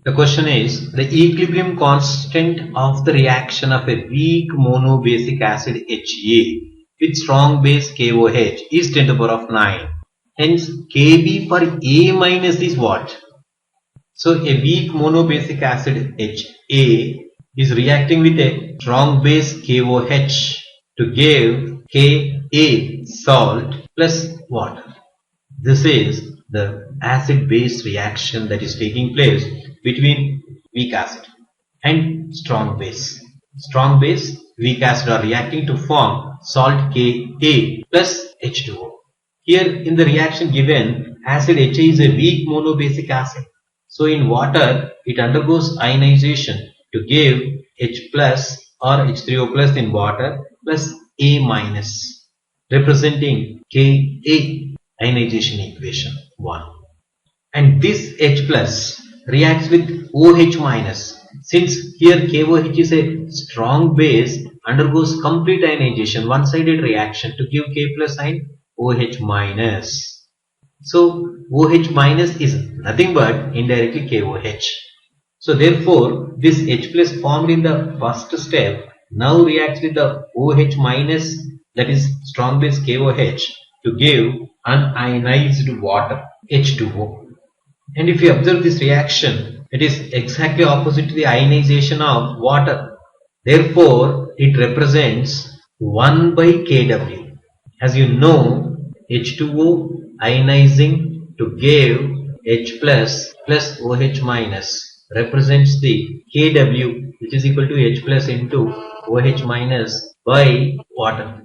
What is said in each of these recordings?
The question is, the equilibrium constant of the reaction of a weak monobasic acid HA with strong base KOH is 10 to the power of 9. Hence, Kb for A minus is what? So, a weak monobasic acid HA is reacting with a strong base KOH to give Ka salt plus water. This is the acid-base reaction that is taking place between weak acid and strong base. Strong base, weak acid are reacting to form salt Ka plus H2O. Here in the reaction given, acid HA is a weak monobasic acid. So in water, it undergoes ionization to give H plus or H3O plus in water plus A minus, representing Ka ionization equation 1. And this H plus reacts with OH minus. Since here KOH is a strong base, undergoes complete ionization, one-sided reaction to give K plus sign OH minus. So OH minus is nothing but indirectly KOH. So therefore this H plus formed in the first step now reacts with the OH minus, that is strong base KOH, to give unionized water H2O. And if you observe this reaction, it is exactly opposite to the ionization of water. Therefore it represents 1 by Kw. As you know, H2O ionizing to give H plus plus OH minus represents the Kw, which is equal to H plus into OH minus by water.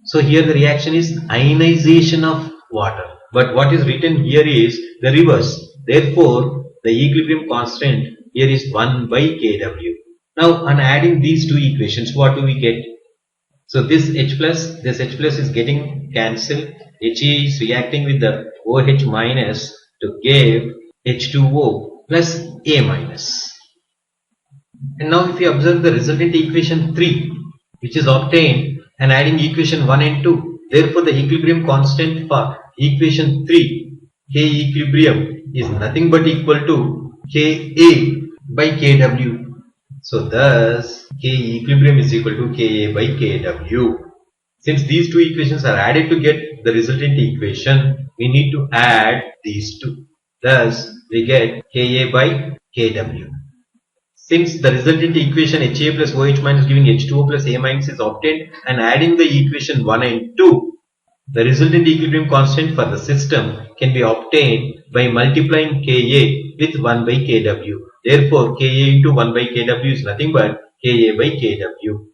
So here the reaction is ionization of water. But what is written here is the reverse. Therefore, the equilibrium constant here is 1 by Kw. Now on adding these two equations, what do we get? So this H plus is getting cancelled. HA is reacting with the OH minus to give H2O plus A minus. And now if you observe the resultant equation 3, which is obtained and adding equation 1 and 2, therefore the equilibrium constant for equation 3, K equilibrium, is nothing but equal to Ka by Kw. So thus K equilibrium is equal to Ka by Kw. Since these two equations are added to get the resultant equation, we need to add these two. Thus we get Ka by Kw. Since the resultant equation Ha plus OH minus giving H2O plus A minus is obtained and adding the equation 1 and 2, the resultant equilibrium constant for the system can be obtained by multiplying Ka with 1 by Kw. Therefore, Ka into 1 by Kw is nothing but Ka by Kw.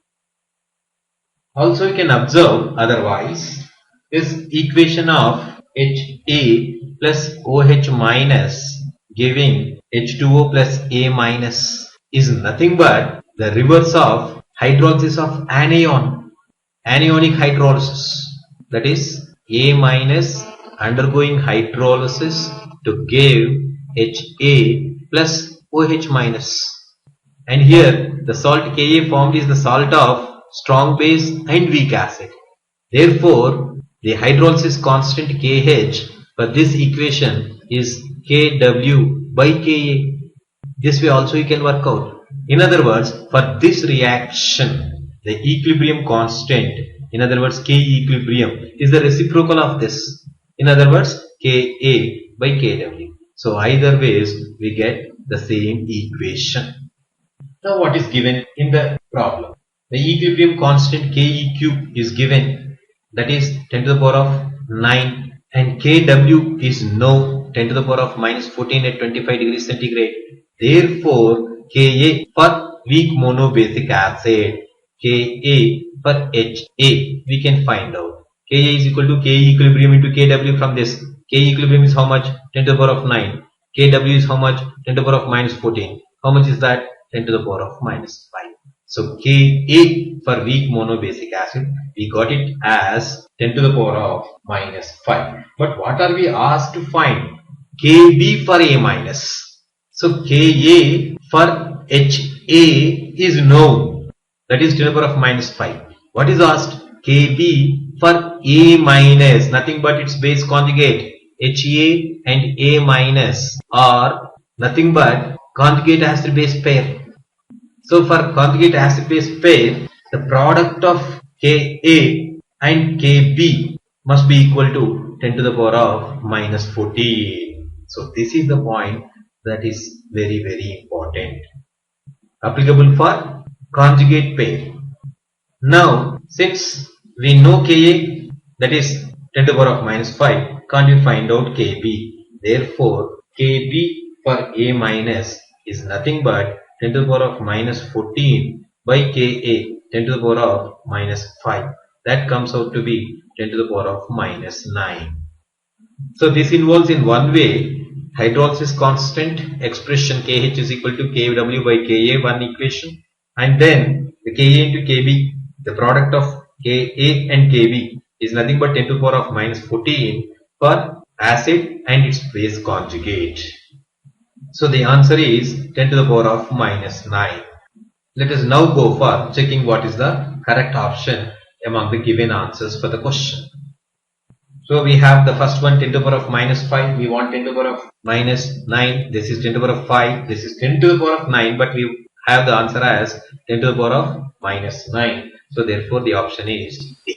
Also, you can observe otherwise, this equation of Ha plus OH minus giving H2O plus A minus is nothing but the reverse of hydrolysis of anion, anionic hydrolysis. That is A minus undergoing hydrolysis to give Ha plus OH minus. And here the salt Ka formed is the salt of strong base and weak acid. Therefore, the hydrolysis constant Kh for this equation is Kw by Ka. This way also you can work out. In other words, for this reaction, the equilibrium constant, in other words K equilibrium, is the reciprocal of this. In other words, Ka by Kw. So either ways we get the same equation. Now what is given in the problem? The equilibrium constant Ke is given, that is 10 to the power of 9, and Kw is no 10 to the power of minus 14 at 25 degrees centigrade. Therefore, Ka for weak monobasic acid, Ka for Ha, we can find out. Ka is equal to K equilibrium into Kw from this. K equilibrium is how much? 10 to the power of 9. Kw is how much? 10 to the power of minus 14. How much is that? 10 to the power of minus 5. So Ka for weak monobasic acid, we got it as 10 to the power of minus 5. But what are we asked to find? Kb for A minus. So Ka for Ha is known, that is 10 to the power of minus 5. What is asked? Kb for A minus, nothing but its base conjugate. Ha and A minus are nothing but conjugate acid base pair. So for conjugate acid base pair, the product of Ka and Kb must be equal to 10 to the power of minus 14. So this is the point that is very important. Applicable for conjugate pair. Now, since we know Ka, that is 10 to the power of minus 5, can't we find out Kb? Therefore, Kb for A minus is nothing but 10 to the power of minus 14 by Ka, 10 to the power of minus 5. That comes out to be 10 to the power of minus 9. So this involves in one way hydrolysis constant expression Kh is equal to Kw by Ka, one equation, and then the Ka into Kb, the product of Ka and Kb is nothing but 10 to the power of minus 14 for acid and its base conjugate. So the answer is 10 to the power of minus 9. Let us now go for checking what is the correct option among the given answers for the question. So we have the first one 10 to the power of minus 5. We want 10 to the power of minus 9. This is 10 to the power of 5. This is 10 to the power of 9. But we have the answer as 10 to the power of minus 9. So therefore the option is D.